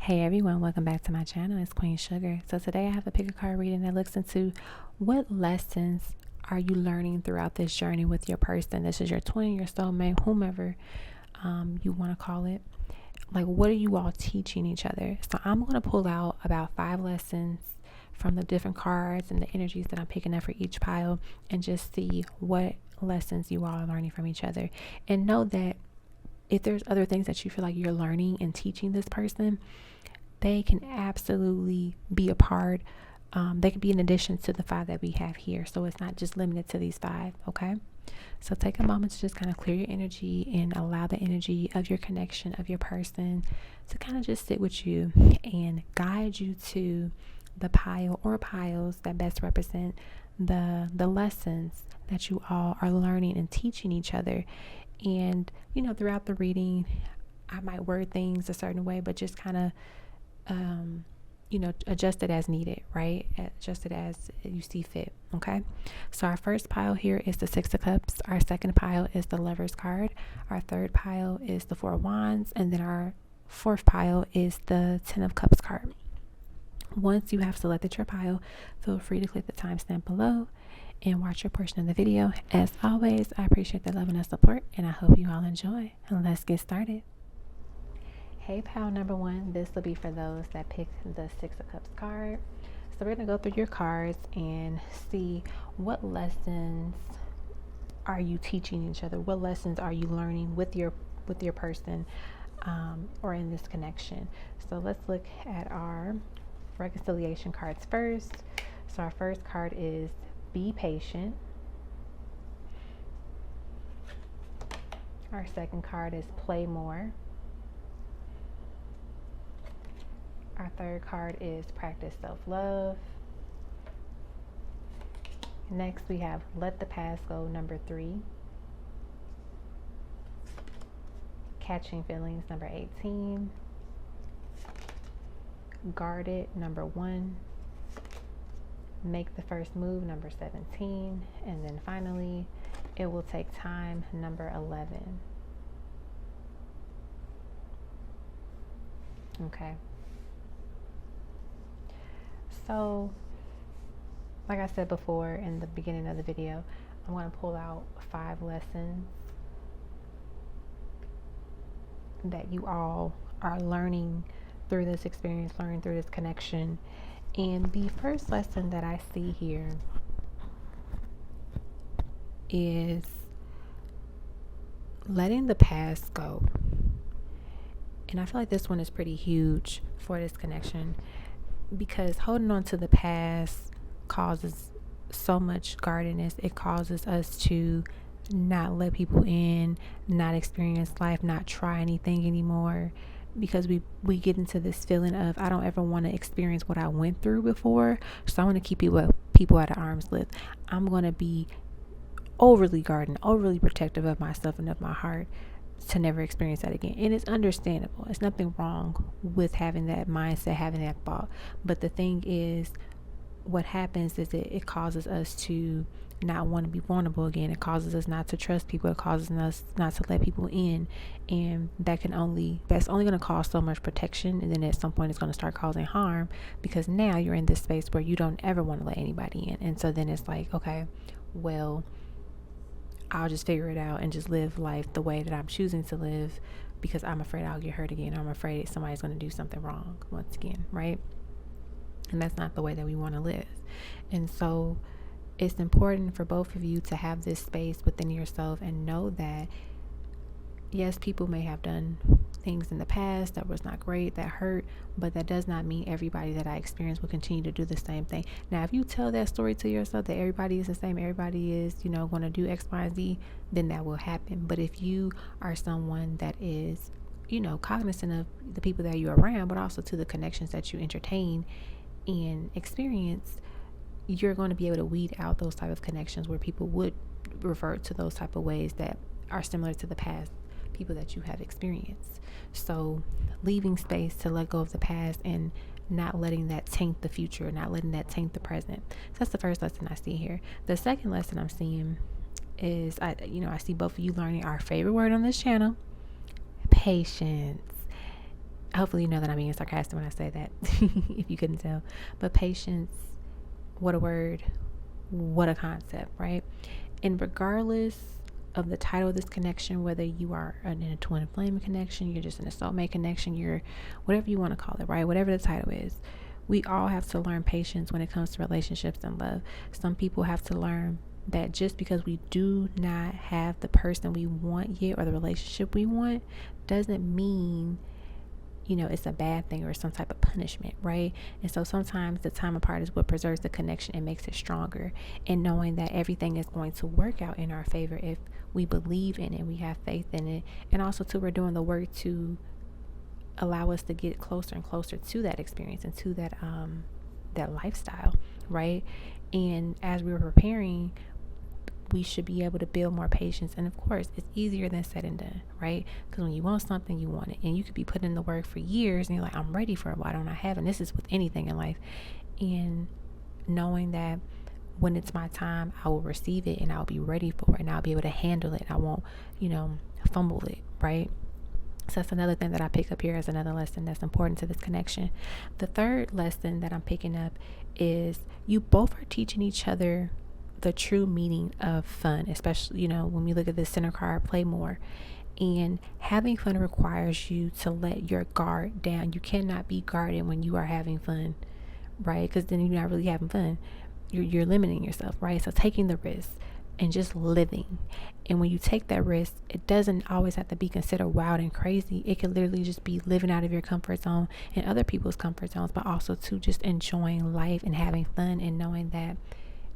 Hey everyone, welcome back to my channel. It's Queen Sugar. So today I have a pick a card reading that looks into what lessons are you learning throughout this journey with your person. This is your twin, your soulmate, whomever you want to call it. Like, what are you all teaching each other? So I'm going to pull out about 5 lessons from the different cards and the energies that I'm picking up for each pile and just see what lessons you all are learning from each other. And know that if there's other things that you feel like you're learning and teaching this person, they can absolutely be a part. They can be in addition to the 5 that we have here. So it's not just limited to these 5, okay? So take a moment to just kind of clear your energy and allow the energy of your connection, of your person, to kind of just sit with you and guide you to the pile or piles that best represent the lessons that you all are learning and teaching each other. And, throughout the reading, I might word things a certain way, but just kind of adjust it as needed, right? Adjust it as you see fit. Okay. So our first pile here is the 6 of Cups. Our second pile is the Lover's card. Our third pile is the 4 of Wands. And then our fourth pile is the 10 of Cups card. Once you have selected your pile, feel free to click the timestamp below and watch your portion of the video. As always, I appreciate the love and the support, and I hope you all enjoy. And let's get started. Hey, pile number 1, this will be for those that picked the 6 of Cups card. So we're going to go through your cards and see what lessons are you teaching each other? What lessons are you learning with your person or in this connection? So let's look at our reconciliation cards first. So our first card is Be Patient. Our second card is Play More. Our third card is Practice Self-Love. Next we have Let the Past Go, number 3. Catching Feelings, number 18. Guarded, number 1. Make the First Move, number 17. And then finally, It Will Take Time, number 11. Okay. So, like I said before in the beginning of the video, I'm going to pull out 5 lessons that you all are learning through this experience, learning through this connection. And the first lesson that I see here is letting the past go. And I feel like this one is pretty huge for this connection, because holding on to the past causes so much guardedness. It causes us to not let people in, not experience life, not try anything anymore, because we get into this feeling of, I don't ever want to experience what I went through before, so I want to keep people at arm's length. I'm going to be overly guarding, overly protective of myself and of my heart to never experience that again. And it's understandable. It's nothing wrong with having that mindset, having that thought. But the thing is, what happens is it causes us to not want to be vulnerable again. It causes us not to trust people. It causes us not to let people in. And that's only going to cause so much protection. And then at some point it's going to start causing harm, because now you're in this space where you don't ever want to let anybody in. And so then it's like, okay, well, I'll just figure it out and just live life the way that I'm choosing to live, because I'm afraid I'll get hurt again. I'm afraid somebody's going to do something wrong once again, right? And that's not the way that we want to live. And so it's important for both of you to have this space within yourself and know that, yes, people may have done things in the past that was not great, that hurt, but that does not mean everybody that I experience will continue to do the same thing. Now, if you tell that story to yourself that everybody is the same, everybody is, going to do X, Y, and Z, then that will happen. But if you are someone that is, cognizant of the people that you're around, but also to the connections that you entertain and experience, you're going to be able to weed out those type of connections where people would revert to those type of ways that are similar to the past people that you have experienced. So leaving space to let go of the past and not letting that taint the future, not letting that taint the present. So that's the first lesson I see here. The second lesson I'm seeing is, I see both of you learning our favorite word on this channel, patience. Hopefully, you know that I'm being sarcastic when I say that, if you couldn't tell. But patience, what a word, what a concept, right? And regardless of the title of this connection, whether you are in a twin flame connection, you're just in a soulmate connection, you're whatever you want to call it, right? Whatever the title is, we all have to learn patience when it comes to relationships and love. Some people have to learn that just because we do not have the person we want yet or the relationship we want doesn't mean it's a bad thing or some type of punishment, right? And so sometimes the time apart is what preserves the connection and makes it stronger. And knowing that everything is going to work out in our favor if we believe in it, we have faith in it, and also too, we're doing the work to allow us to get closer and closer to that experience and to that lifestyle, right? And as we were preparing, we should be able to build more patience. And of course, it's easier than said and done, right? Because when you want something, you want it. And you could be putting in the work for years and you're like, I'm ready for it. Why don't I have it? And this is with anything in life. And knowing that when it's my time, I will receive it and I'll be ready for it and I'll be able to handle it. I won't, fumble it, right? So that's another thing that I pick up here as another lesson that's important to this connection. The third lesson that I'm picking up is you both are teaching each other the true meaning of fun, especially, when we look at the center card, play more. And having fun requires you to let your guard down. You cannot be guarded when you are having fun, right? Because then you're not really having fun. You're limiting yourself, right? So taking the risk and just living. And when you take that risk, it doesn't always have to be considered wild and crazy. It can literally just be living out of your comfort zone and other people's comfort zones, but also to just enjoying life and having fun and knowing that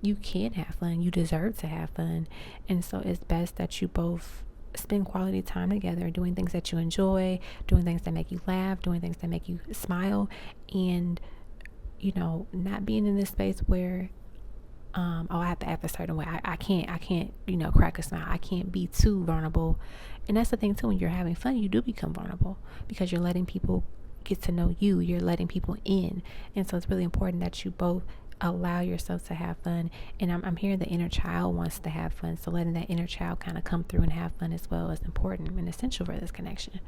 you can have fun. You deserve to have fun. And so it's best that you both spend quality time together, doing things that you enjoy, doing things that make you laugh, doing things that make you smile, and not being in this space where I have to act a certain way. I can't crack a smile. I can't be too vulnerable. And that's the thing too, when you're having fun, you do become vulnerable because you're letting people get to know you. You're letting people in. And so it's really important that you both allow yourself to have fun. And I'm hearing the inner child wants to have fun. So letting that inner child kind of come through and have fun as well is important and essential for this connection.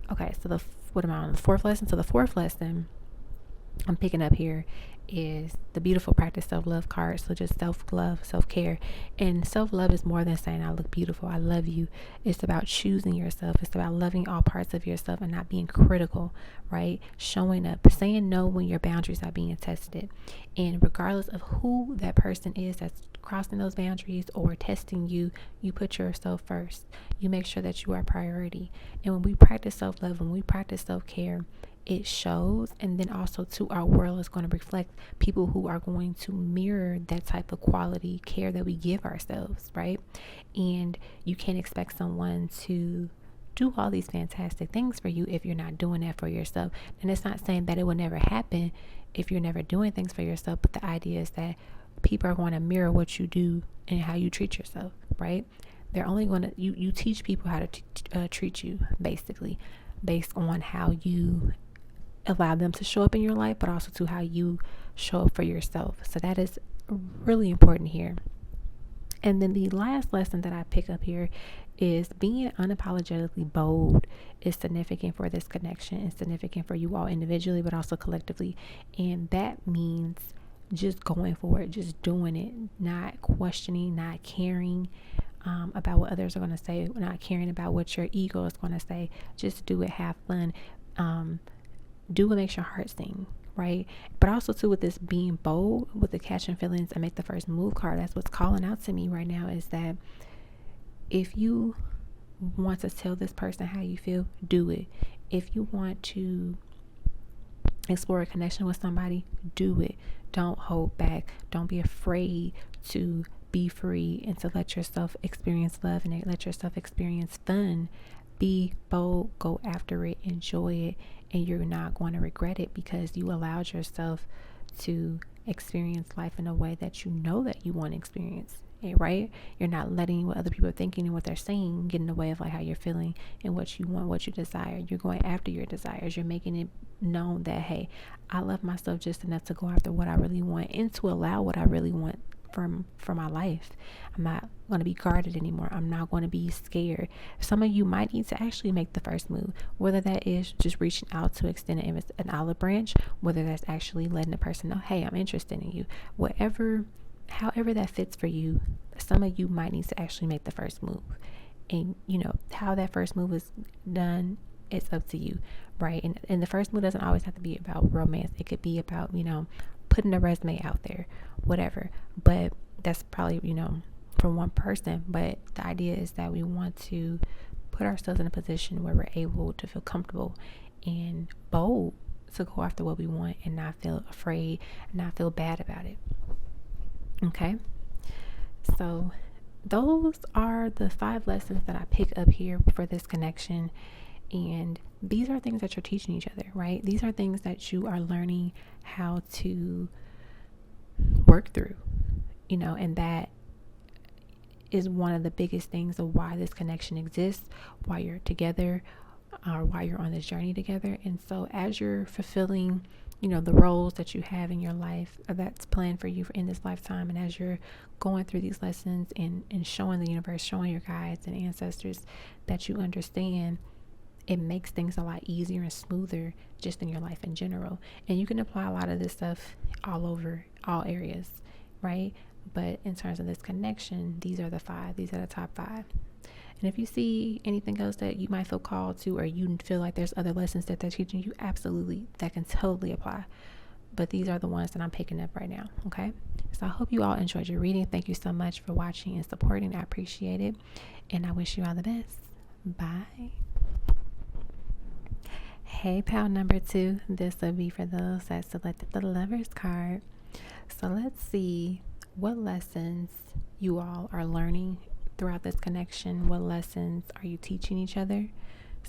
Okay, so what am I on? The fourth lesson? So the fourth lesson I'm picking up here is the beautiful practice self-love card. So just self-love, self-care. And self-love is more than saying I look beautiful, I love you. It's about choosing yourself. It's about loving all parts of yourself and not being critical, right? Showing up, saying no when your boundaries are being tested. And regardless of who that person is that's crossing those boundaries or testing you, you put yourself first. You make sure that you are a priority. And when we practice self-love, when we practice self-care, it shows. And then also too, our world is going to reflect people who are going to mirror that type of quality care that we give ourselves, right? And you can't expect someone to do all these fantastic things for you if you're not doing that for yourself. And it's not saying that it will never happen if you're never doing things for yourself, but the idea is that people are going to mirror what you do and how you treat yourself, right? They're only going to, you teach people how to treat you, basically, based on how you allow them to show up in your life, but also to how you show up for yourself. So that is really important here. And then the last lesson that I pick up here is being unapologetically bold is significant for this connection and significant for you all individually, but also collectively. And that means just going for it, just doing it, not questioning, not caring about what others are going to say, not caring about what your ego is going to say. Just do it, have fun. Do what makes your heart sing, right? But also too, with this being bold, with the catching feelings and make the first move card, that's what's calling out to me right now, is that if you want to tell this person how you feel, do it. If you want to explore a connection with somebody, do it. Don't hold back. Don't be afraid to be free and to let yourself experience love and let yourself experience fun. Be bold, go after it, enjoy it, and you're not going to regret it because you allowed yourself to experience life in a way that you know that you want to experience it, right? You're not letting what other people are thinking and what they're saying get in the way of like how you're feeling and what you want, what you desire. You're going after your desires. You're making it known that, hey, I love myself just enough to go after what I really want and to allow what I really want for my life. I'm not going to be guarded anymore. I'm not going to be scared. Some of you might need to actually make the first move, whether that is just reaching out to extend an olive branch, whether that's actually letting the person know, hey, I'm interested in you. However that fits for you, some of you might need to actually make the first move. And how that first move is done, it's up to you, right? And the first move doesn't always have to be about romance. It could be about putting a resume out there, whatever. But that's probably from one person. But the idea is that we want to put ourselves in a position where we're able to feel comfortable and bold to go after what we want and not feel afraid, not feel bad about it. Okay, so those are the 5 lessons that I pick up here for this connection. And these are things that you're teaching each other, right? These are things that you are learning how to work through, and that is one of the biggest things of why this connection exists, why you're together, or why you're on this journey together. And so as you're fulfilling the roles that you have in your life that's planned for you in this lifetime, and as you're going through these lessons and showing the universe, showing your guides and ancestors that you understand, it makes things a lot easier and smoother just in your life in general. And you can apply a lot of this stuff all areas, right? But in terms of this connection, these are the top 5. And if you see anything else that you might feel called to, or you feel like there's other lessons that they're teaching you, absolutely, that can totally apply. But these are the ones that I'm picking up right now, okay? So I hope you all enjoyed your reading. Thank you so much for watching and supporting. I appreciate it. And I wish you all the best. Bye. Hey, pal number 2. This will be for those that selected the Lovers card. So let's see what lessons you all are learning throughout this connection. What lessons are you teaching each other?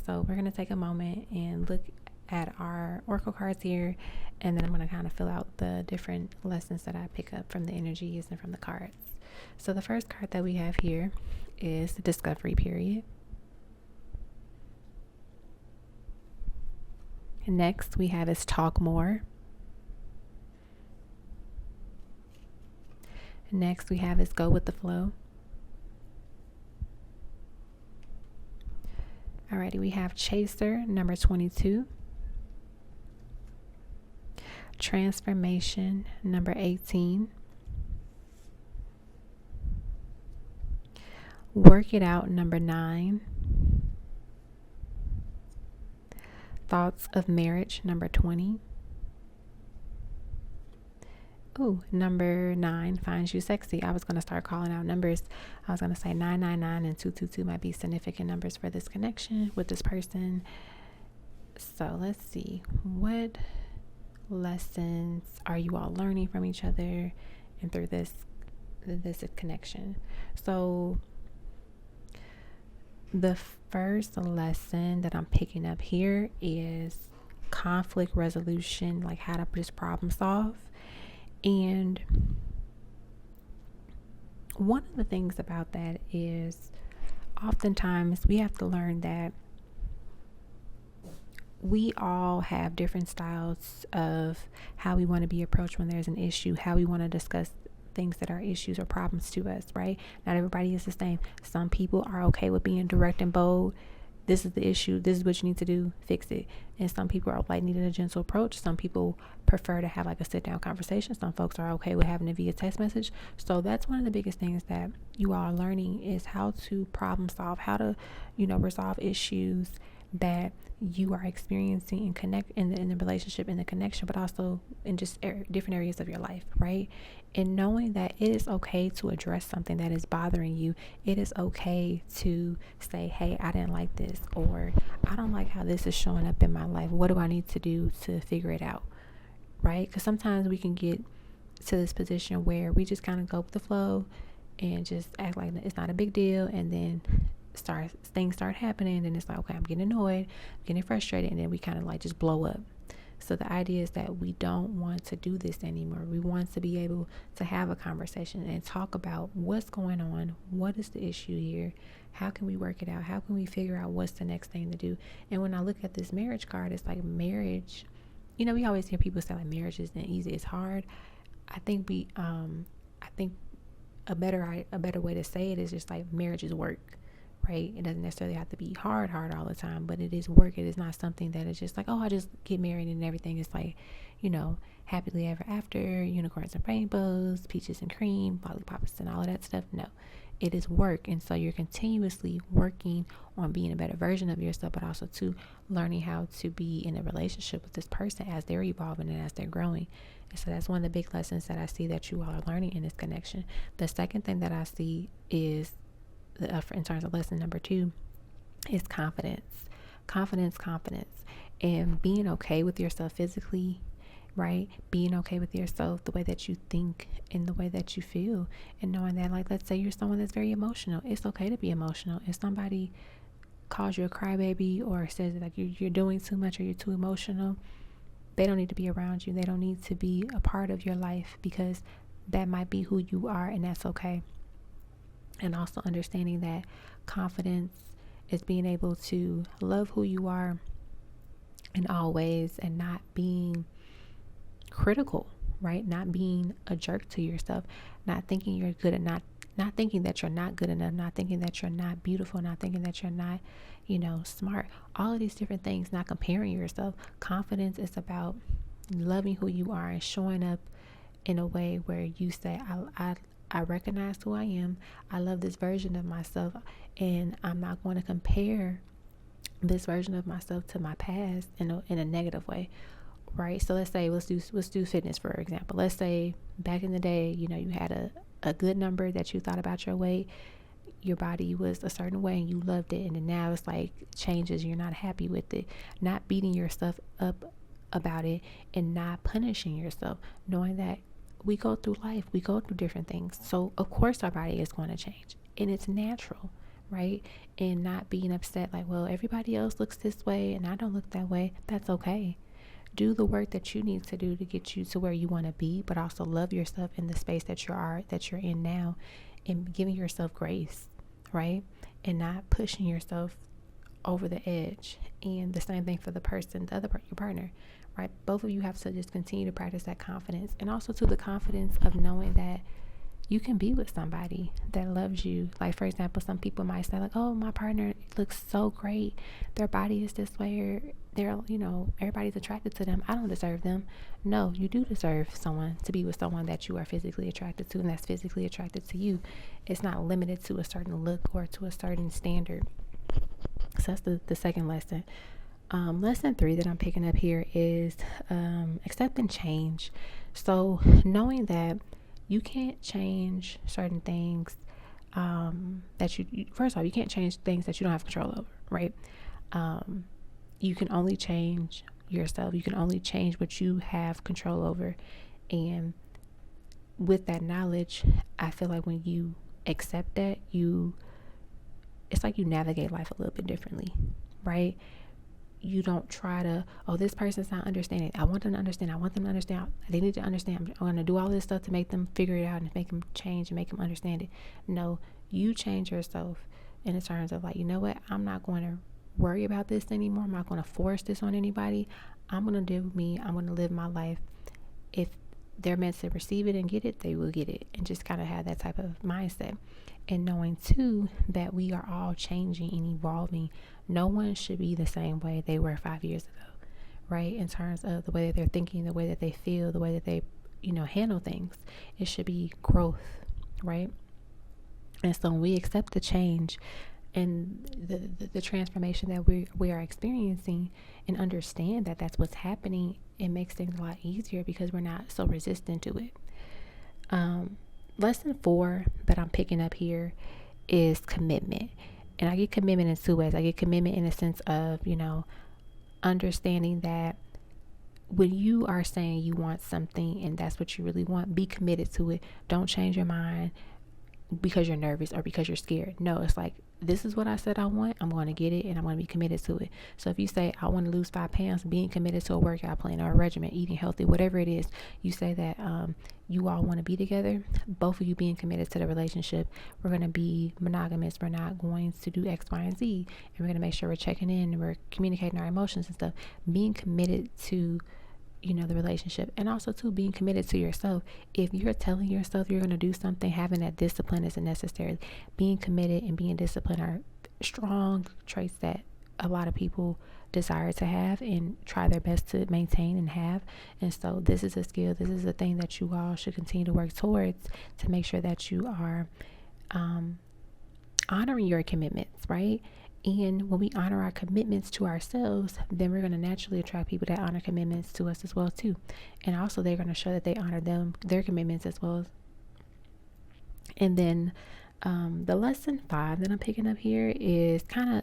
So we're going to take a moment and look at our oracle cards here, and then I'm going to kind of fill out the different lessons that I pick up from the energies and from the cards. So the first card that we have here is the discovery period. And next we have is talk more. Next we have is go with the flow. Alrighty, we have chaser, number 22. Transformation, number 18. Work it out, number 9. Thoughts of marriage, number 20. Ooh, number 9 finds you sexy. I was going to start calling out numbers. I was going to say 999 and 222 might be significant numbers for this connection with this person. So let's see. What lessons are you all learning from each other and through this connection? So the first lesson that I'm picking up here is conflict resolution, like how to just problem solve. And one of the things about that is oftentimes we have to learn that we all have different styles of how we want to be approached when there's an issue, how we want to discuss things that are issues or problems to us, right? Not everybody is the same. Some people are okay with being direct and bold. This is the issue. This is what you need to do. Fix it. And some people are like needing a gentle approach. Some people prefer to have like a sit down conversation. Some folks are okay with having it via text message. So that's one of the biggest things that you all are learning is how to problem solve, how to, resolve issues that you are experiencing and connect in the relationship, in the connection, but also in just different areas of your life, right? And knowing that it is okay to address something that is bothering you. It is okay to say, hey, I didn't like this, or I don't like how this is showing up in my life. What do I need to do to figure it out, right? Because sometimes we can get to this position where we just kind of go with the flow and just act like it's not a big deal, and then things start happening, and it's like, okay, I'm getting annoyed, I'm getting frustrated, and then we kind of like just blow up. So the idea is that we don't want to do this anymore. We want to be able to have a conversation and talk about what's going on, what is the issue here, how can we work it out, how can we figure out what's the next thing to do. And when I look at this marriage card, it's like marriage, we always hear people say like marriage isn't easy, it's hard. I think a better way to say it is just like marriage is work, right? It doesn't necessarily have to be hard all the time, but it is work. It is not something that is just like, oh, I just get married and everything is like, happily ever after, unicorns and rainbows, peaches and cream, lollipops and all of that stuff. No, it is work. And so you're continuously working on being a better version of yourself, but also to learning how to be in a relationship with this person as they're evolving and as they're growing. And so that's one of the big lessons that I see that you all are learning in this connection. The second thing that I see is, in terms of lesson number 2, is confidence. Confidence, and being okay with yourself physically, right? Being okay with yourself, the way that you think and the way that you feel, and knowing that, like, let's say you're someone that's very emotional. It's okay to be emotional. If somebody calls you a crybaby or says like you're doing too much or you're too emotional, they don't need to be around you. They don't need to be a part of your life, because that might be who you are, and that's okay. And also understanding that confidence is being able to love who you are in all ways and not being critical, right? Not being a jerk to yourself, not thinking you're good and not thinking that you're not good enough, not thinking that you're not beautiful, not thinking that you're not, smart. All of these different things, not comparing yourself. Confidence is about loving who you are and showing up in a way where you say, I recognize who I am. I love this version of myself, and I'm not going to compare this version of myself to my past in a negative way, right? So let's say let's do fitness, for example. Let's say back in the day, you had a good number that you thought about your weight. Your body was a certain way and you loved it, and then now it's like changes, you're not happy with it. Not beating yourself up about it and not punishing yourself, knowing that we go through life, we go through different things, so of course our body is going to change and it's natural, right? And not being upset like, well, everybody else looks this way and I don't look that way. That's okay. Do the work that you need to do to get you to where you want to be, but also love yourself in the space that you're in now, and giving yourself grace, right? And not pushing yourself over the edge. And the same thing for the person, your partner, right? Both of you have to just continue to practice that confidence, and also to the confidence of knowing that you can be with somebody that loves you. Like, for example, some people might say like, oh, my partner looks so great, their body is this way, or they're, everybody's attracted to them. I don't deserve them. No, you do deserve someone to be with someone that you are physically attracted to and that's physically attracted to you. It's not limited to a certain look or to a certain standard. So that's the second lesson. Lesson 3 that I'm picking up here is accepting change. So knowing that you can't change certain things that you first of all, you can't change things that you don't have control over, right? You can only change yourself. You can only change what you have control over. And with that knowledge, I feel like when you accept that, it's like you navigate life a little bit differently, right? You don't try to, oh, this person's not understanding. I want them to understand. They need to understand. I'm going to do all this stuff to make them figure it out and make them change and make them understand it. No, you change yourself in the terms of like, you know what? I'm not going to worry about this anymore. I'm not going to force this on anybody. I'm going to do me. I'm going to live my life. If they're meant to receive it and get it, they will get it. And just kind of have that type of mindset. And knowing too that we are all changing and evolving. No one should be the same way they were 5 years ago, right? In terms of the way that they're thinking, the way that they feel, the way that they, handle things. It should be growth, right? And so when we accept the change and the transformation that we are experiencing and understand that that's what's happening, it makes things a lot easier because we're not so resistant to it. Lesson 4 that I'm picking up here is commitment. And I get commitment in 2 ways. I get commitment in a sense of, understanding that when you are saying you want something and that's what you really want, be committed to it. Don't change your mind because you're nervous or because you're scared. No, it's like, this is what I said I want. I'm going to get it and I'm going to be committed to it. So if you say, I want to lose 5 pounds, being committed to a workout plan or a regimen, eating healthy, whatever it is, you say that you all want to be together, both of you being committed to the relationship. We're going to be monogamous. We're not going to do X, Y, and Z. And we're going to make sure we're checking in and we're communicating our emotions and stuff. Being committed to, the relationship. And also too, being committed to yourself. If you're telling yourself you're going to do something, having that discipline isn't necessary. Being committed and being disciplined are strong traits that a lot of people desire to have and try their best to maintain and have. And so this is a skill, this is a thing that you all should continue to work towards, to make sure that you are honoring your commitments, right? And when we honor our commitments to ourselves, then we're going to naturally attract people that honor commitments to us as well too. And also they're going to show that they honor their commitments as well. And then the lesson 5 that I'm picking up here is kind of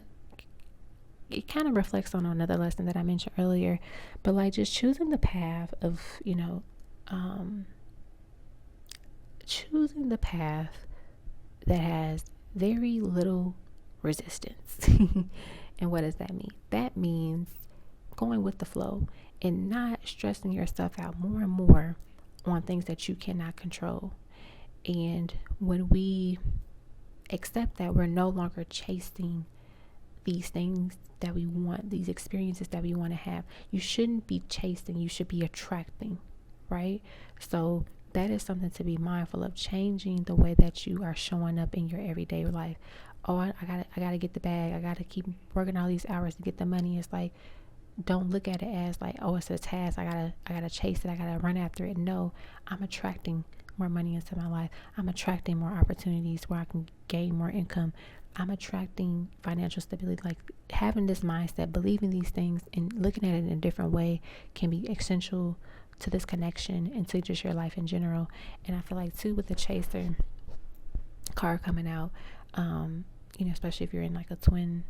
reflects on another lesson that I mentioned earlier, but like just choosing the path of, choosing the path that has very little resistance. And what does that mean? That means going with the flow and not stressing yourself out more and more on things that you cannot control. And when we accept that we're no longer chasing these things that we want, these experiences that we want to have, you shouldn't be chasing, you should be attracting, right? So that is something to be mindful of, changing the way that you are showing up in your everyday life. Oh, I gotta get the bag. I gotta keep working all these hours to get the money. It's like, don't look at it as like, oh, it's a task. I gotta chase it. I gotta run after it. No, I'm attracting more money into my life. I'm attracting more opportunities where I can gain more income. I'm attracting financial stability. Like, having this mindset, believing these things and looking at it in a different way can be essential to this connection and to just your life in general. And I feel like too, with the chaser card coming out, especially if you're in like a twin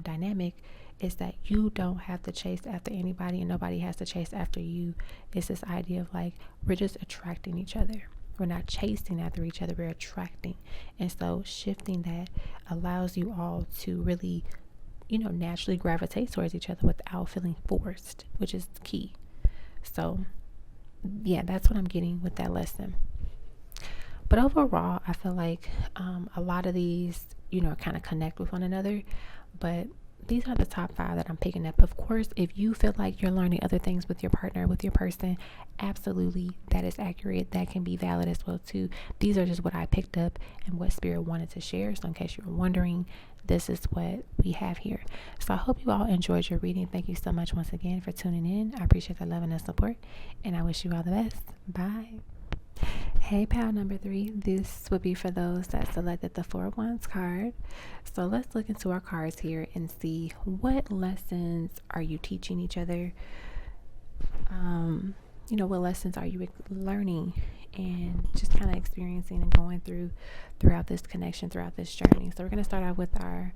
dynamic, is that you don't have to chase after anybody and nobody has to chase after you. It's this idea of like, we're just attracting each other. We're not chasing after each other, we're attracting. And so shifting that allows you all to really, naturally gravitate towards each other without feeling forced, which is key. So yeah, that's what I'm getting with that lesson. But overall, I feel like a lot of these, kind of connect with one another. But these are the top 5 that I'm picking up. Of course, if you feel like you're learning other things with your partner, with your person, absolutely, that is accurate. That can be valid as well too. These are just what I picked up and what Spirit wanted to share. So in case you were wondering, this is what we have here. So I hope you all enjoyed your reading. Thank you so much once again for tuning in. I appreciate the love and the support, and I wish you all the best. Bye. Hey, pal number 3, this would be for those that selected the 4 Wands card. So let's look into our cards here and see, what lessons are you teaching each other? What lessons are you learning and just kind of experiencing and going throughout this connection, throughout this journey. So we're going to start out with I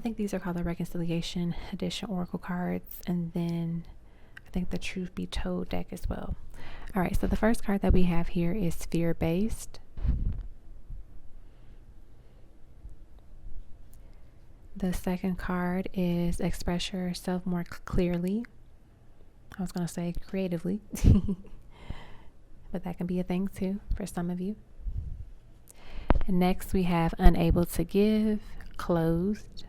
think these are called the Reconciliation Edition Oracle cards, and then I think the Truth Be Told deck as well. All right, so the first card that we have here is Fear-Based. The second card is Express Yourself More Clearly. I was going to say creatively, but that can be a thing too for some of you. And next we have Unable to Give, Closed.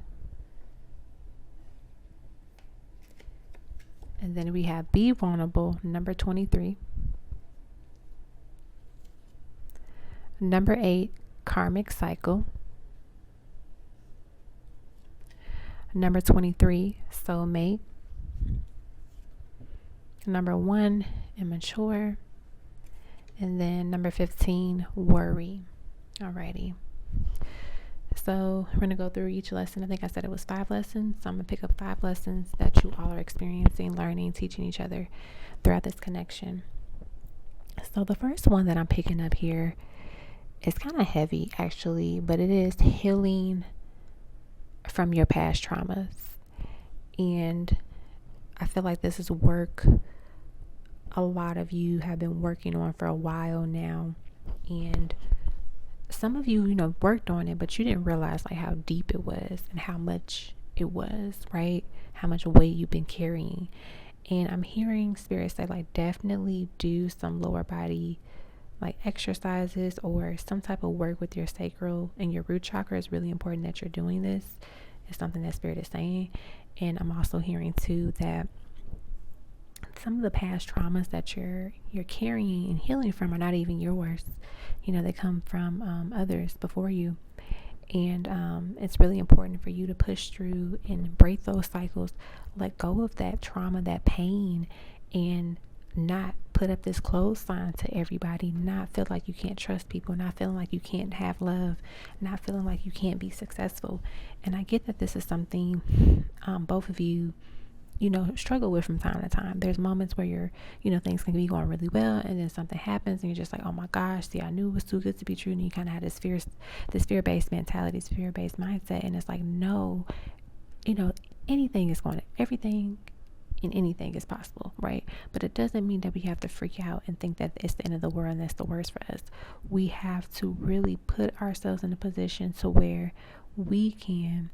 And then we have Be Vulnerable, number 23. Number 8, Karmic Cycle. Number 23, Soulmate. Number 1, Immature. And then number 15, Worry. Alrighty. So we're going to go through each lesson. I think I said it was 5 lessons. So I'm going to pick up 5 lessons that you all are experiencing, learning, teaching each other throughout this connection. So the first one that I'm picking up here is kind of heavy actually, but it is healing from your past traumas. And I feel like this is work a lot of you have been working on for a while now. And some of you, worked on it, but you didn't realize like how deep it was and how much it was, right? How much weight you've been carrying. And I'm hearing Spirit say like, definitely do some lower body like exercises or some type of work with your sacral and your root chakra. Is really important that you're doing this. It's something that Spirit is saying. And I'm also hearing too that some of the past traumas that you're carrying and healing from are not even yours. They come from others before you. And it's really important for you to push through and break those cycles, let go of that trauma, that pain, and not put up this closed sign to everybody, not feel like you can't trust people, not feeling like you can't have love, not feeling like you can't be successful. And I get that this is something both of you struggle with from time to time. There's moments where things can be going really well, and then something happens and you're just like, oh my gosh, see, I knew it was too good to be true. And you kind of had this fear-based mentality, this fear-based mindset. And it's like, no, everything and anything is possible, right? But it doesn't mean that we have to freak out and think that it's the end of the world and that's the worst for us. We have to really put ourselves in a position to where we can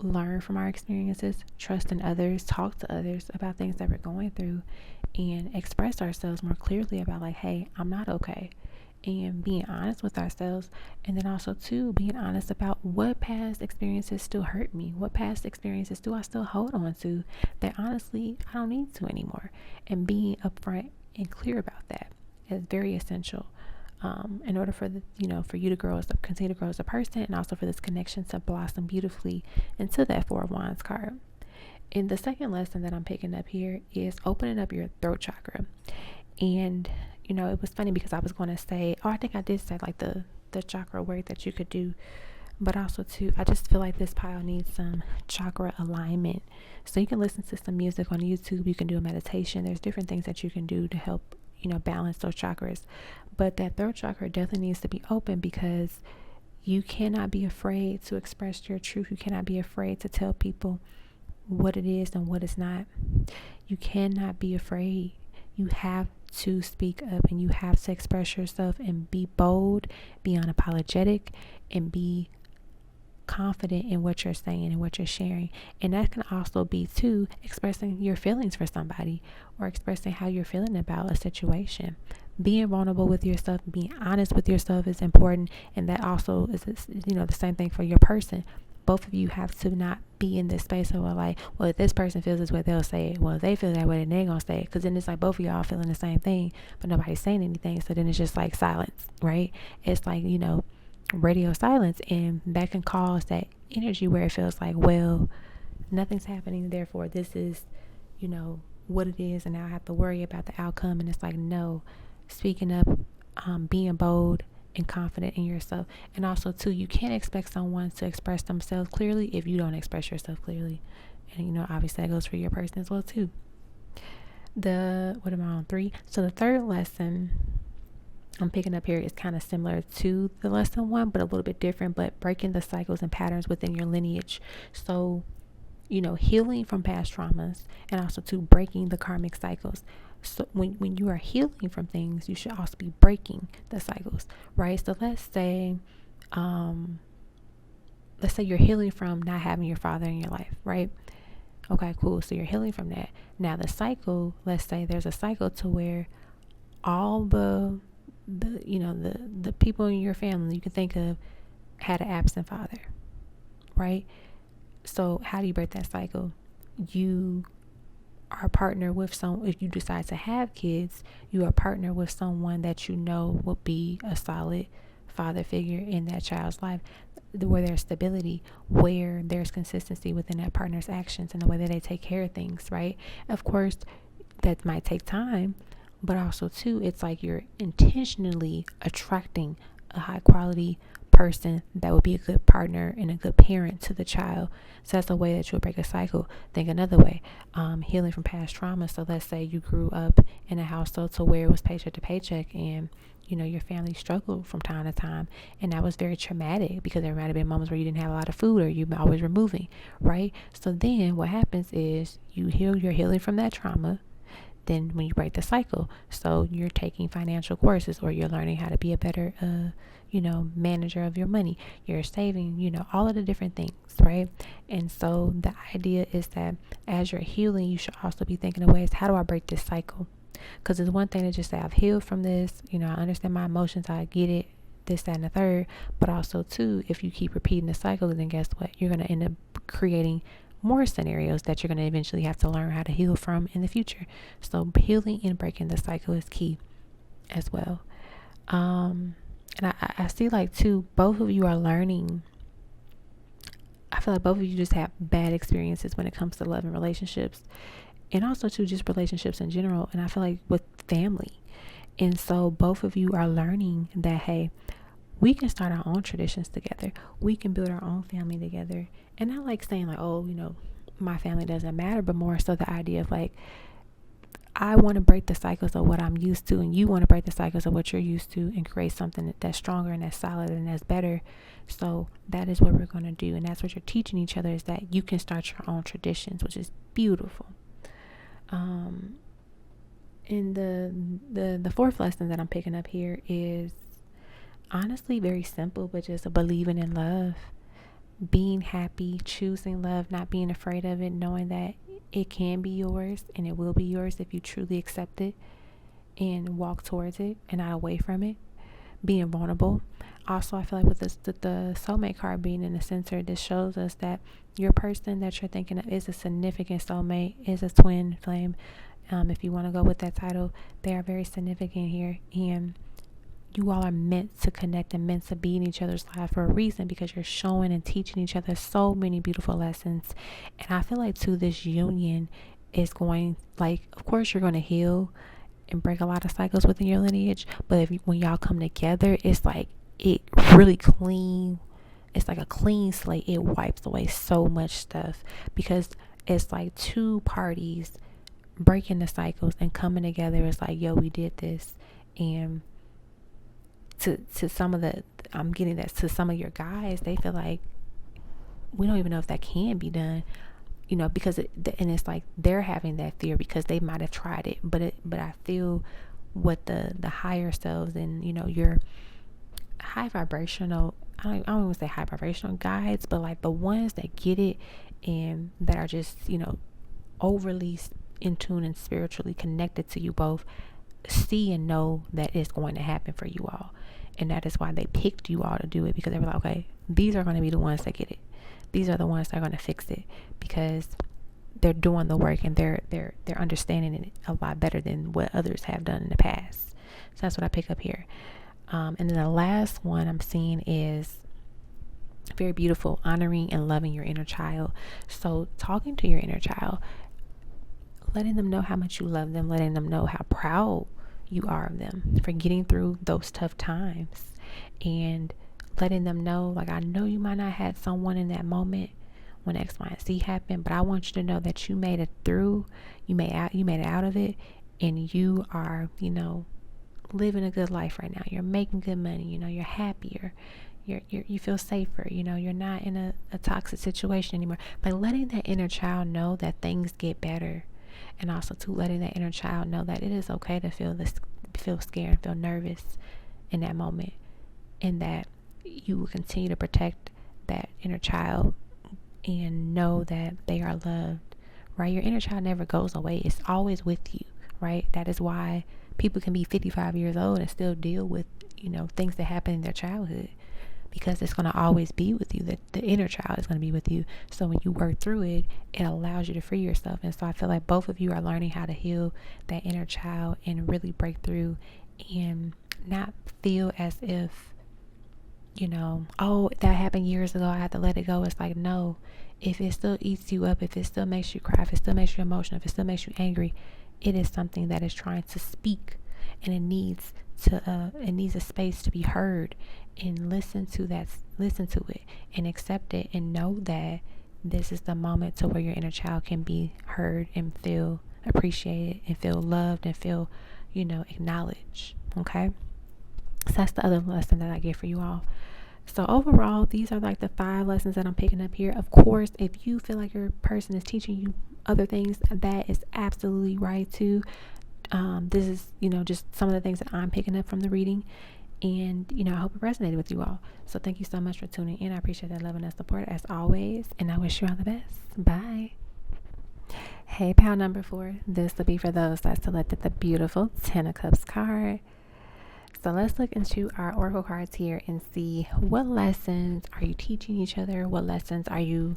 learn from our experiences, trust in others, talk to others about things that we're going through, and express ourselves more clearly about like, hey, I'm not okay. And being honest with ourselves, and then also too being honest about what past experiences still hurt me, what past experiences do I still hold on to that honestly I don't need to anymore. And being upfront and clear about that is very essential. In order for for you to continue to grow as a person, and also for this connection to blossom beautifully into that Four of Wands card. And the second lesson that I'm picking up here is opening up your throat chakra. And it was funny because I was going to say, I think I did say like the chakra work that you could do, but also too, I just feel like this pile needs some chakra alignment. So you can listen to some music on YouTube, you can do a meditation, there's different things that you can do to help balance those chakras. But that throat chakra definitely needs to be open, because you cannot be afraid to express your truth. You cannot be afraid to tell people what it is and what it's not. You cannot be afraid. You have to speak up, and you have to express yourself and be bold, be unapologetic, and be confident in what you're saying and what you're sharing. And that can also be too expressing your feelings for somebody, or expressing how you're feeling about a situation. Being vulnerable with yourself, being honest with yourself is important. And that also is the same thing for your person. Both of you have to not be in this space of like, well, if this person feels this way, they'll say it. Well, if they feel that way, then they're gonna say it. Because then it's like both of y'all feeling the same thing, but nobody's saying anything. So then it's just like silence, right? It's like radio silence, and that can cause that energy where it feels like, well, nothing's happening, therefore this is what it is, and now I have to worry about the outcome. And it's like, no, speaking up, being bold and confident in yourself. And also too, you can't expect someone to express themselves clearly if you don't express yourself clearly. And obviously that goes for your person as well too. What am I on, 3? So the third lesson I'm picking up here is kind of similar to the lesson 1, but a little bit different, but breaking the cycles and patterns within your lineage. So, healing from past traumas, and also to breaking the karmic cycles. So when you are healing from things, you should also be breaking the cycles, right? So let's say you're healing from not having your father in your life, right? Okay, cool. So you're healing from that. Now the cycle, let's say there's a cycle to where all the people in your family you can think of had an absent father, right? So how do you break that cycle? You are a partner with if you decide to have kids, you are a partner with someone that will be a solid father figure in that child's life, where there's stability, where there's consistency within that partner's actions and the way that they take care of things, right? Of course, that might take time, but also too, it's like you're intentionally attracting a high quality person that would be a good partner and a good parent to the child. So that's a way that you'll break a cycle. Think another way, healing from past trauma. So let's say you grew up in a household to where it was paycheck to paycheck, and your family struggled from time to time, and that was very traumatic, because there might have been moments where you didn't have a lot of food, or you always were moving, right? So then what happens is you're healing from that trauma. Then when you break the cycle, so you're taking financial courses, or you're learning how to be a better manager of your money, you're saving, all of the different things, right? And so the idea is that as you're healing, you should also be thinking of ways, how do I break this cycle? Because it's one thing to just say, I've healed from this, I understand my emotions, I get it, this, that, and the third. But also too, if you keep repeating the cycle, then guess what? You're going to end up creating more scenarios that you're going to eventually have to learn how to heal from in the future. So healing and breaking the cycle is key as well. And I see like too, both of you are learning. I feel like both of you just have bad experiences when it comes to love and relationships, and also too just relationships in general. And I feel like with family, and so both of you are learning that, hey, we can start our own traditions together. We can build our own family together. And not like saying like, oh, my family doesn't matter, but more so the idea of like, I want to break the cycles of what I'm used to, and you want to break the cycles of what you're used to, and create something that's stronger and that's solid and that's better. So that is what we're going to do, and that's what you're teaching each other, is that you can start your own traditions, which is beautiful. And the fourth lesson that I'm picking up here is honestly very simple, but just a believing in love, being happy, choosing love, not being afraid of it, knowing that it can be yours and it will be yours if you truly accept it and walk towards it and not away from it. Being vulnerable. Also, I feel like with the soulmate card being in the center, this shows us that your person that you're thinking of is a significant soulmate, is a twin flame. If you want to go with that title, they are very significant here, and you all are meant to connect and meant to be in each other's life for a reason, because you're showing and teaching each other so many beautiful lessons. And I feel like too, this union is going, like, of course you're going to heal and break a lot of cycles within your lineage, but when y'all come together, it's like it really clean. It's like a clean slate. It wipes away so much stuff, because it's like two parties breaking the cycles and coming together. It's like, yo, we did this. And to some of I'm getting that to some of your guys, they feel like we don't even know if that can be done, because and it's like they're having that fear because they might have tried it, but I feel what the higher selves and your high vibrational, I don't even say high vibrational guides, but like the ones that get it and that are just overly in tune and spiritually connected to you both, see and know that it's going to happen for you all. And that is why they picked you all to do it, because they were like, okay, these are going to be the ones that get it. These are the ones that are going to fix it, because they're doing the work and they're understanding it a lot better than what others have done in the past. So that's what I pick up here. And then the last one I'm seeing is very beautiful, honoring and loving your inner child. So talking to your inner child, letting them know how much you love them, letting them know how proud you are of them for getting through those tough times, and letting them know, like, I know you might not have someone in that moment when X, Y, and Z happened, but I want you to know that you made it through, you made it out of it, and you are, living a good life right now. You're making good money, you're happier, you feel safer, you're not in a toxic situation anymore. By letting that inner child know that things get better. And also to letting that inner child know that it is okay to feel scared, feel nervous in that moment, and that you will continue to protect that inner child and know that they are loved, right? Your inner child never goes away. It's always with you, right? That is why people can be 55 years old and still deal with, things that happen in their childhood, because it's going to always be with you. The inner child is going to be with you. So when you work through it, it allows you to free yourself. And so I feel like both of you are learning how to heal that inner child and really break through, and not feel as if, oh, that happened years ago, I have to let it go. It's like, no, if it still eats you up, if it still makes you cry, if it still makes you emotional, if it still makes you angry, it is something that is trying to speak, and it needs a space to be heard. And listen to it and accept it, and know that this is the moment to where your inner child can be heard and feel appreciated and feel loved and feel, acknowledged. Okay. So that's the other lesson that I get for you all. So overall, these are like the 5 lessons that I'm picking up here. Of course, if you feel like your person is teaching you other things, that is absolutely right too. This is, just some of the things that I'm picking up from the reading. And, I hope it resonated with you all. So thank you so much for tuning in. I appreciate that love and that support as always. And I wish you all the best. Bye. Hey, pal number 4. This will be for those that selected the beautiful 10 of Cups card. So let's look into our oracle cards here and see, what lessons are you teaching each other? What lessons are you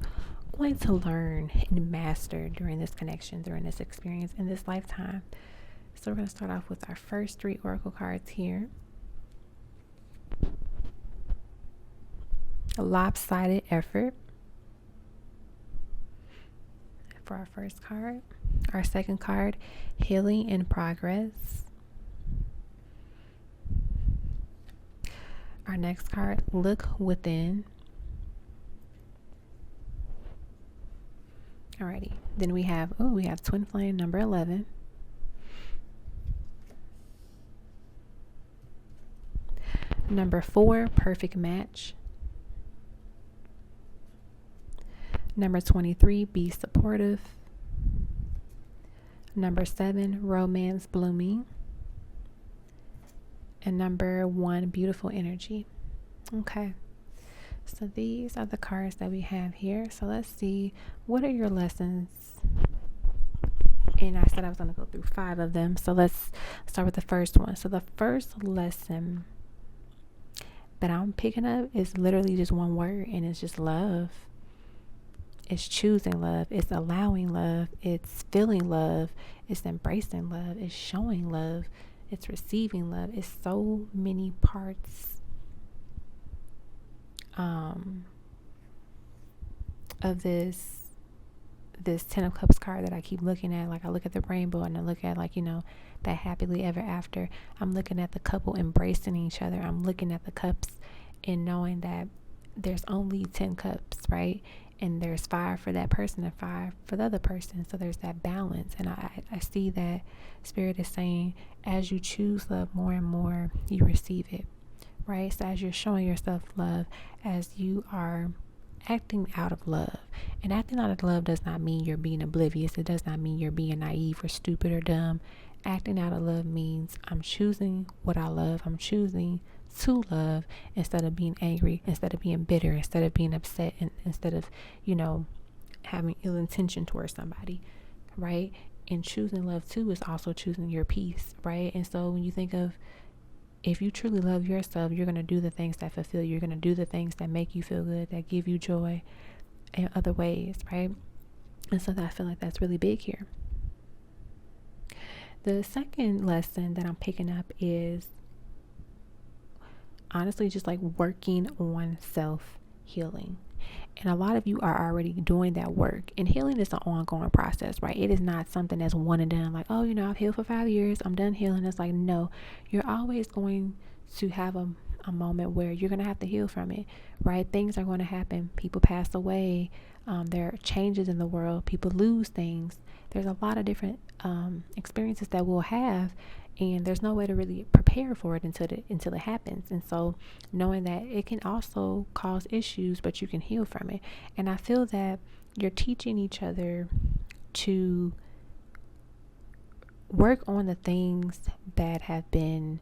going to learn and master during this connection, during this experience, in this lifetime. So we're going to start off with our first 3 oracle cards here. A lopsided effort for our first card. Our second card, healing in progress. Our next card, look within. Alrighty, then we have twin flame number 11. Number 4, perfect match. Number 23, be supportive. Number 7, romance blooming. And number 1, beautiful energy. Okay. So these are the cards that we have here. So let's see, what are your lessons? And I said I was going to go through 5 of them. So let's start with the first one. So the first lesson that I'm picking up is literally just one word, and it's just love. It's choosing love. It's allowing love. It's feeling love. It's embracing love. It's showing love. It's receiving love. It's so many parts of this 10 of Cups card that I keep looking at. Like, I look at the rainbow and I look at, like, that happily ever after. I'm looking at the couple embracing each other. I'm looking at the cups and knowing that there's only 10 cups, right? And there's 5 for that person and 5 for the other person. So there's that balance. And I see that Spirit is saying, as you choose love more and more, you receive it, right? So as you're showing yourself love, as you are acting out of love. And acting out of love does not mean you're being oblivious. It does not mean you're being naive or stupid or dumb. Acting out of love means I'm choosing what I love. I'm choosing to love instead of being angry, instead of being bitter, instead of being upset, and instead of, having ill intention towards somebody, right? And choosing love too is also choosing your peace, right? And so when you think of, if you truly love yourself, you're going to do the things that fulfill you. You're going to do the things that make you feel good, that give you joy in other ways, right? And so I feel like that's really big here. The second lesson that I'm picking up is honestly just like working on self-healing. And a lot of you are already doing that work. And healing is an ongoing process, right? It is not something that's one and done. Like, oh, I've healed for 5 years, I'm done healing. It's like, no, you're always going to have a moment where you're going to have to heal from it, right? Things are going to happen. People pass away. There are changes in the world. People lose things. There's a lot of different experiences that we'll have. And there's no way to really prepare for it until it happens. And so knowing that it can also cause issues, but you can heal from it. And I feel that you're teaching each other to work on the things that have been,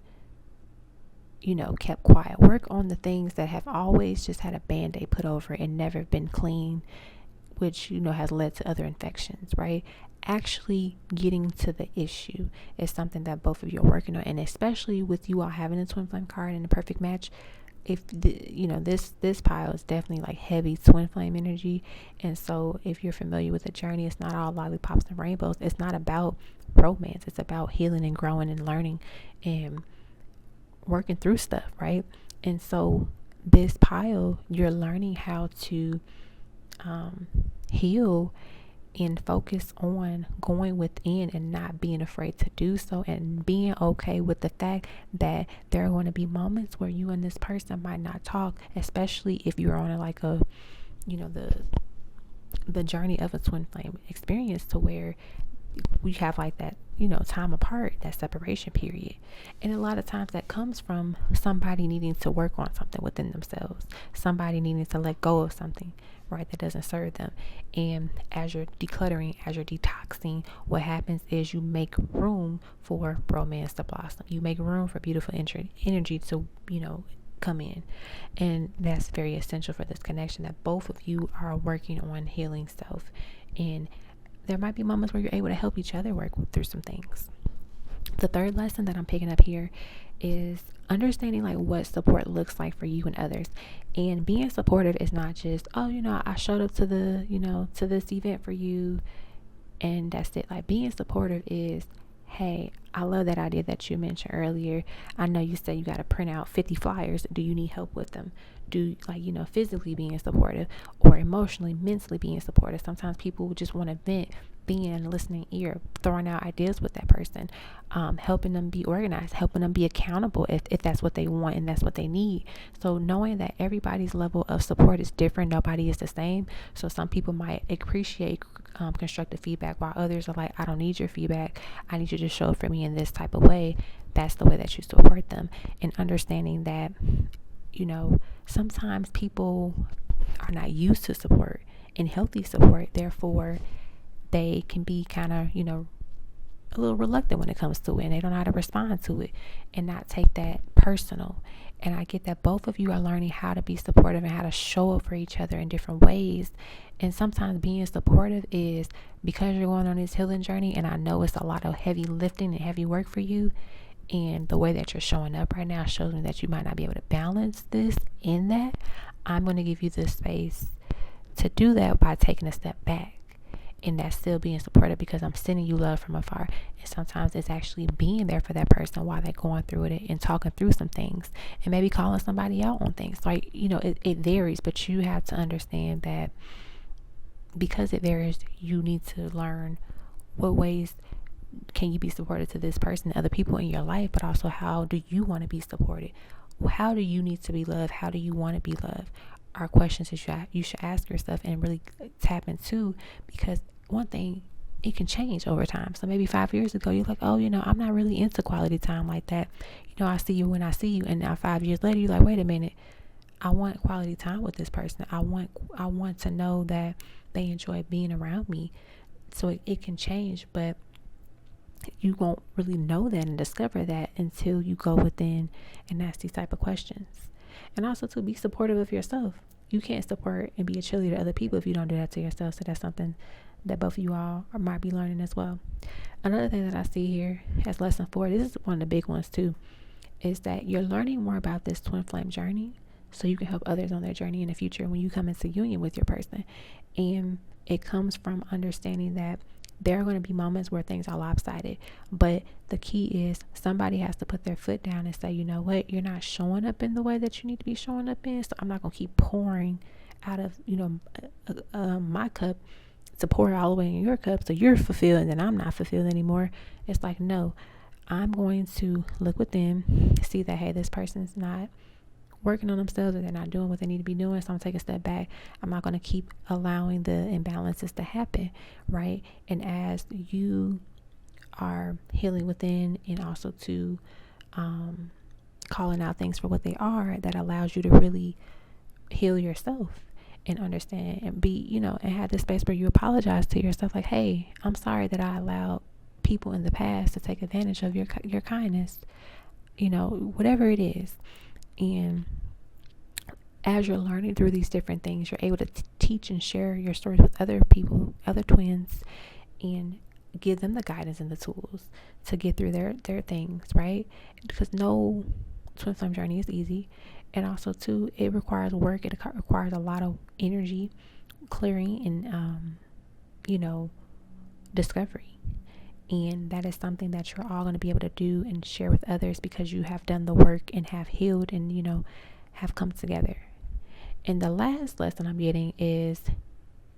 kept quiet. Work on the things that have always just had a Band-Aid put over it and never been clean, which, has led to other infections, right? Actually getting to the issue is something that both of you are working on. And especially with you all having a twin flame card and a perfect match, if this pile is definitely like heavy twin flame energy. And so if you're familiar with the journey, it's not all lollipops and rainbows. It's not about romance. It's about healing and growing and learning and working through stuff, right? And so this pile, you're learning how to heal and focus on going within and not being afraid to do so, and being okay with the fact that there are going to be moments where you and this person might not talk, especially if you're on the journey of a twin flame experience, to where we have like that time apart, that separation period. And a lot of times that comes from somebody needing to work on something within themselves, somebody needing to let go of something, right, that doesn't serve them. And as you're decluttering, as you're detoxing, what happens is you make room for romance to blossom. You make room for beautiful energy to come in. And that's very essential for this connection, that both of you are working on healing self. And there might be moments where you're able to help each other work through some things. The third lesson that I'm picking up here is understanding like what support looks like for you and others. And being supportive is not just, oh, I showed up to the, to this event for you and that's it. Like, being supportive is, hey, I love that idea that you mentioned earlier. I know you said you got to print out 50 flyers. Do you need help with them? Do, like, physically being supportive or emotionally, mentally being supportive. Sometimes people just want to vent, being a listening ear, throwing out ideas with that person, helping them be organized, helping them be accountable if that's what they want and that's what they need. So knowing that everybody's level of support is different, nobody is the same. So some people might appreciate constructive feedback, while others are like, I don't need your feedback. I need you to show up for me in this type of way. That's the way that you support them. And understanding that, sometimes people are not used to support and healthy support. Therefore, they can be kind of, a little reluctant when it comes to it, and they don't know how to respond to it and not take that personal. And I get that both of you are learning how to be supportive and how to show up for each other in different ways. And sometimes being supportive is because you're going on this healing journey, and I know it's a lot of heavy lifting and heavy work for you, and the way that you're showing up right now shows me that you might not be able to balance this in that. I'm going to give you the space to do that by taking a step back. And that's still being supportive, because I'm sending you love from afar. And sometimes it's actually being there for that person while they're going through it and talking through some things, and maybe calling somebody out on things. Like, it varies, but you have to understand that because it varies, you need to learn what ways can you be supportive to this person, other people in your life, but also how do you want to be supported? How do you need to be loved? How do you want to be loved? Are questions that you should ask yourself and really tap into, because one thing, it can change over time. So maybe 5 years ago, you're like, oh, I'm not really into quality time like that. I see you when I see you. And now 5 years later, you're like, wait a minute, I want quality time with this person. I want to know that they enjoy being around me. So it can change, but you won't really know that and discover that until you go within and ask these type of questions. And also to be supportive of yourself. You can't support and be a cheerleader to other people if you don't do that to yourself. So that's something that both of you all might be learning as well. Another thing that I see here as lesson 4, this is one of the big ones too, is that you're learning more about this twin flame journey so you can help others on their journey in the future when you come into union with your person. And it comes from understanding that there are going to be moments where things are lopsided, but the key is somebody has to put their foot down and say, you know what, you're not showing up in the way that you need to be showing up in, so I'm not going to keep pouring out of my cup to pour all the way in your cup so you're fulfilled and then I'm not fulfilled anymore. It's like, no, I'm going to look within, see that, hey, this person's not working on themselves or they're not doing what they need to be doing, so I'm taking a step back. I'm not going to keep allowing the imbalances to happen, right? And as you are healing within and also to calling out things for what they are, that allows you to really heal yourself and understand and be, and have this space where you apologize to yourself, like, hey, I'm sorry that I allowed people in the past to take advantage of your kindness, whatever it is. And as you're learning through these different things, you're able to teach and share your stories with other people, other twins, and give them the guidance and the tools to get through their things, right? Because no twin flame journey is easy. And also too, it requires work. It requires a lot of energy, clearing, and discovery. And that is something that you're all going to be able to do and share with others because you have done the work and have healed and have come together. And the last lesson I'm getting is,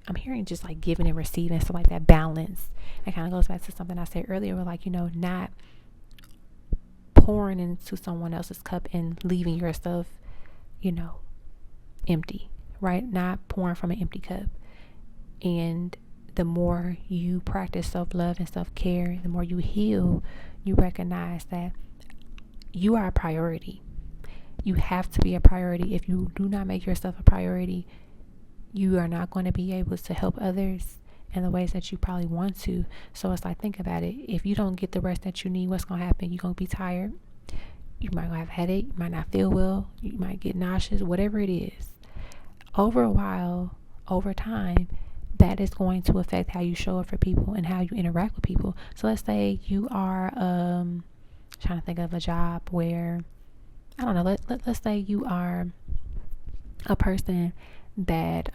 I'm hearing just like giving and receiving, so like that balance. It kind of goes back to something I said earlier, where like, not pouring into someone else's cup and leaving yourself empty, right? Not pouring from an empty cup. And the more you practice self-love and self-care, the more you heal, you recognize that you are a priority. You have to be a priority. If you do not make yourself a priority, you are not going to be able to help others in the ways that you probably want to. So it's like, think about it. If you don't get the rest that you need, what's going to happen? You're going to be tired. You might have a headache. You might not feel well. You might get nauseous, whatever it is. Over a while, over time, that is going to affect how you show up for people and how you interact with people. So let's say you are trying to think of a job where, I don't know, let's say you are a person that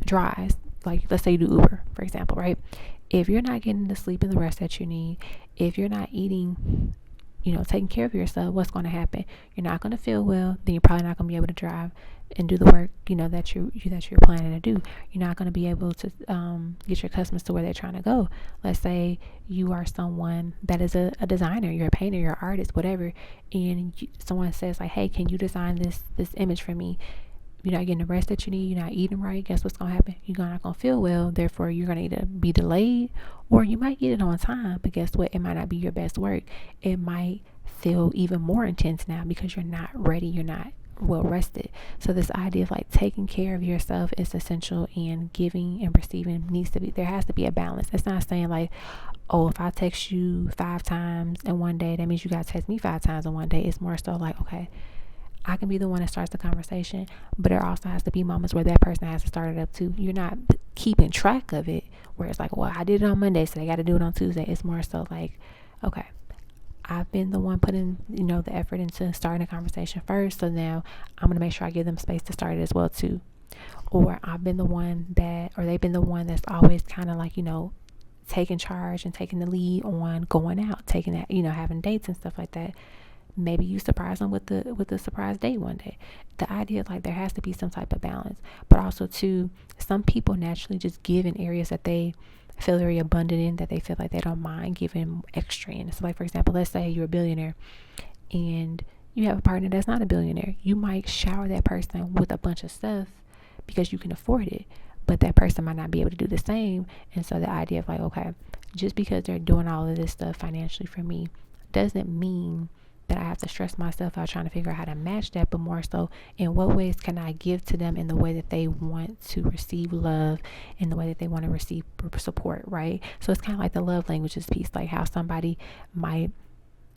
drives, like let's say you do Uber, for example, right? If you're not getting the sleep and the rest that you need, if you're not eating, taking care of yourself, what's going to happen? You're not going to feel well. Then you're probably not going to be able to drive and do the work, that you're planning to do. You're not going to be able to get your customers to where they're trying to go. Let's say you are someone that is a designer, you're a painter, you're an artist, whatever, and someone says like, hey, can you design this image for me? You're not getting the rest that you need, you're not eating right, guess what's going to happen? You're not going to feel well, therefore you're going to either be delayed or you might get it on time, but guess what? It might not be your best work. It might feel even more intense now because you're not ready, you're not well rested. So this idea of like taking care of yourself is essential, and giving and receiving there has to be a balance. It's not saying like, oh, if I text you 5 times in one day, that means you got to text me 5 times in one day. It's more so like, okay, I can be the one that starts the conversation, but there also has to be moments where that person has to start it up too. You're not keeping track of it where it's like, well, I did it on Monday, so they got to do it on Tuesday. It's more so like, okay, I've been the one putting, the effort into starting a conversation first, so now I'm going to make sure I give them space to start it as well too. Or they've been the one that's always kind of like, taking charge and taking the lead on going out, taking that, having dates and stuff like that. Maybe you surprise them with the surprise date one day. The idea is like there has to be some type of balance, but also too, some people naturally just give in areas that they feel very abundant in, that they feel like they don't mind giving extra in. So like, for example, let's say you're a billionaire and you have a partner that's not a billionaire. You might shower that person with a bunch of stuff because you can afford it, but that person might not be able to do the same. And so the idea of like, okay, just because they're doing all of this stuff financially for me doesn't mean that I have to stress myself out trying to figure out how to match that, but more so in what ways can I give to them in the way that they want to receive love, in the way that they want to receive support, right? So it's kind of like the love languages piece, like how somebody might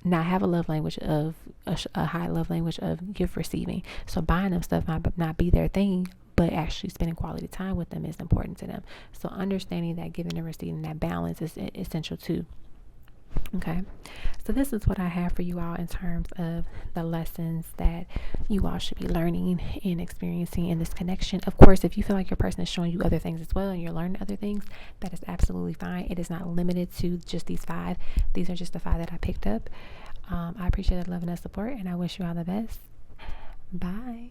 not have a love language of a high love language of gift receiving. So buying them stuff might not be their thing, but actually spending quality time with them is important to them. So understanding that giving and receiving, that balance is essential too. Okay, so this is what I have for you all in terms of the lessons that you all should be learning and experiencing in this connection. Of course, if you feel like your person is showing you other things as well and you're learning other things, that is absolutely fine. It is not limited to just these 5. These are just the 5 that I picked up. I appreciate the love and the support, and I wish you all the best. Bye.